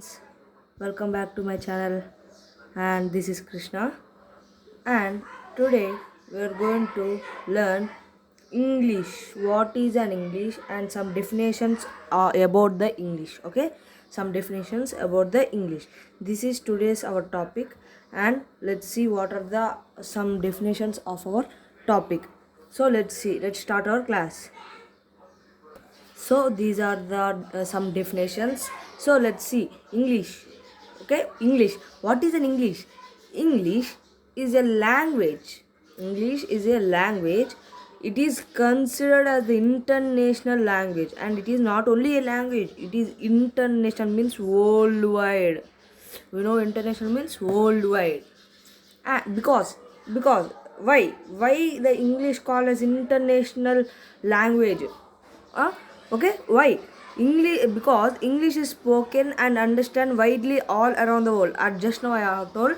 Friends, welcome back to my channel, and this is Krishna. And today we are going to learn English. What is an English and some definitions about the English. Okay, some definitions about the English. This is today's our topic, and let's see what are the some definitions of our topic. So let's see. Let's start our class. So these are the some definitions. So let's see English. Okay, English. What is an English? English is a language. English is a language. It is considered as the international language, and it is not only a language, it is international, means worldwide. We know international means worldwide. Because why the English called as international language? uh, okay, why English? Because English is spoken and understand widely all around the world. Just now I have told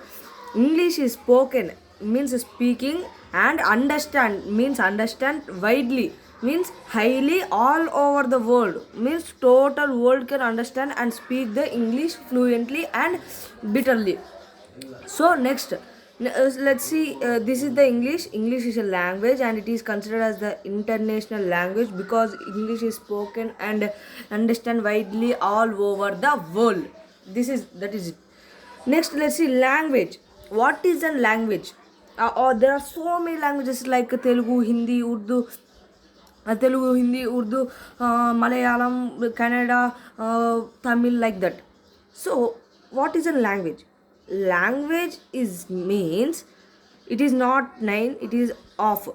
English is spoken means speaking, and understand means understand widely, means highly all over the world, means total world can understand and speak the English fluently and bitterly. So next, let's see. This is the English. English is a language, and it is considered as the international language because English is spoken and understand widely all over the world. That is it. Next, let's see language. What is a language? There are so many languages like Telugu, Hindi, Urdu, Telugu, Hindi, Urdu, Malayalam, Kannada, Tamil, like that. So, what is a language? Language is means it is not nine, it is of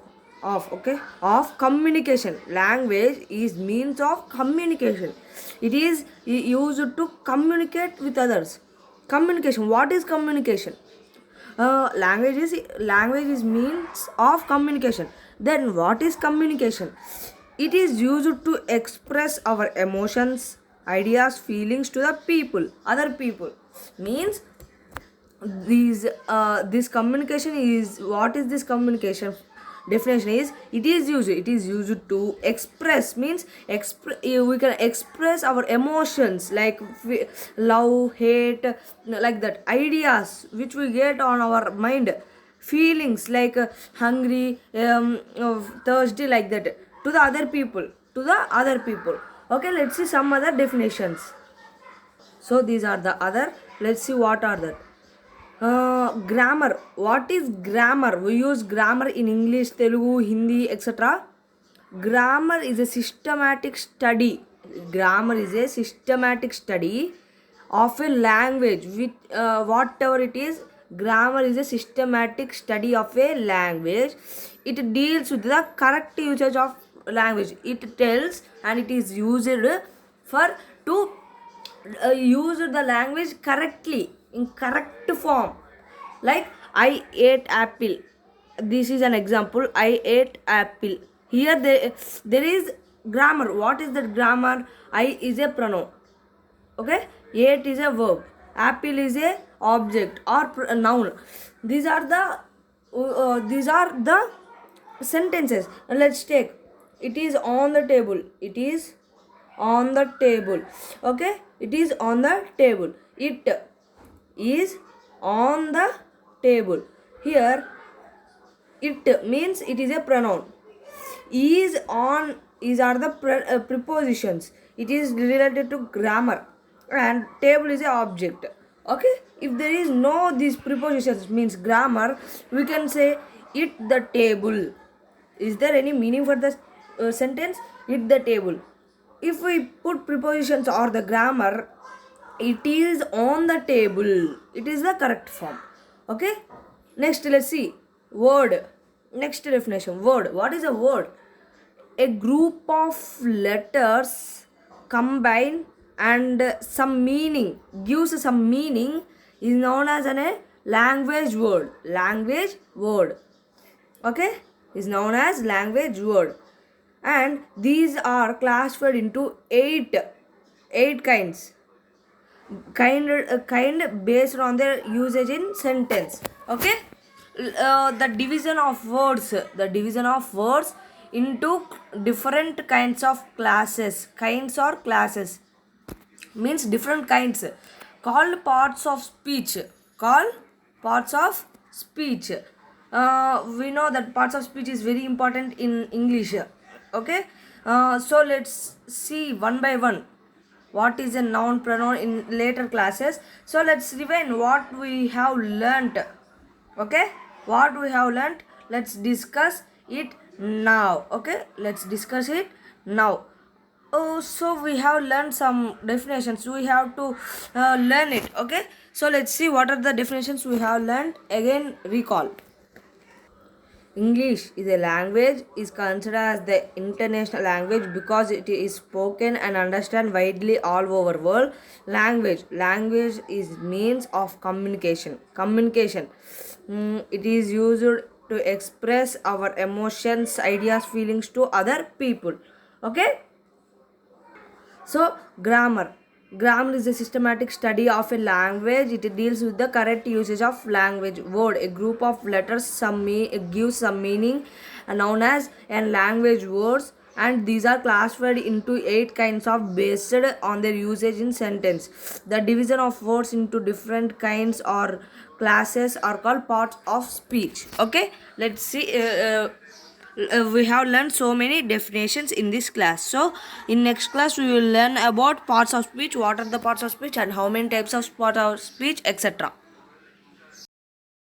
okay, of communication. Language is means of communication. It is used to communicate with others. Communication. What is communication? Language is means of communication. Then what is communication? It is used to express our emotions, ideas, feelings to the people, other people. Means this communication is, what is this communication? Definition is, it is used to express, means we can express our emotions like love, hate, like that, ideas which we get on our mind, feelings like hungry, thirsty, like that, to the other people. Okay, let's see some other definitions. So these are the other. Let's see what are that. Grammar. What is grammar? We use grammar in English, Telugu, Hindi, etc. Grammar is a systematic study. Grammar is a systematic study of a language. With whatever it is, grammar is a systematic study of a language. It deals with the correct usage of language. It tells and it is used for to use the language correctly, in correct form. Like I ate apple. This is an example. I ate apple. Here there is grammar. What is that grammar? I is a pronoun. Okay, ate is a verb, apple is a object or noun. These are the sentences. Let's take, it is on the table. It is on the table. Okay, it is on the table. It is on the table. Here it means it is a pronoun. Is, on, is are the prepositions. It is related to grammar, and table is a object. Okay, if there is no these prepositions, means grammar, we can say it the table. Is there any meaning for the sentence? It the table. If we put prepositions or the grammar, it is on the table, it is the correct form. Okay, next let's see word. Next definition, word. What is a word? A group of letters combine and some meaning, gives some meaning, is known as a language word. Language word. Okay, is known as language word. And these are classified into eight kinds. Kind based on their usage in sentence. Okay, the division of words into different kinds of classes. Kinds or classes means different kinds. called parts of speech. Called parts of speech. We know that parts of speech is very important in English. Okay. So let's see one by one what is a noun pronoun in later classes. So let's rewind what we have learnt. Okay, what we have learnt, let's discuss it now. Okay, let's discuss it now. Oh, so we have learned some definitions. We have to learn it. Okay, so let's see what are the definitions we have learned. Again, recall. English is a language is considered as the international language because it is spoken and understood widely all over world. Language is means of communication. It is used to express our emotions, ideas, feelings to other people. Okay. So, grammar. Grammar is a systematic study of a language. It deals with the correct usage of language. Word, a group of letters, gives some meaning, known as and language words, and these are classified into 8 kinds of based on their usage in sentence. The division of words into different kinds or classes are called parts of speech. Okay, let's see. We have learned so many definitions in this class. So in next class we will learn about parts of speech, what are the parts of speech and how many types of parts of speech, etc.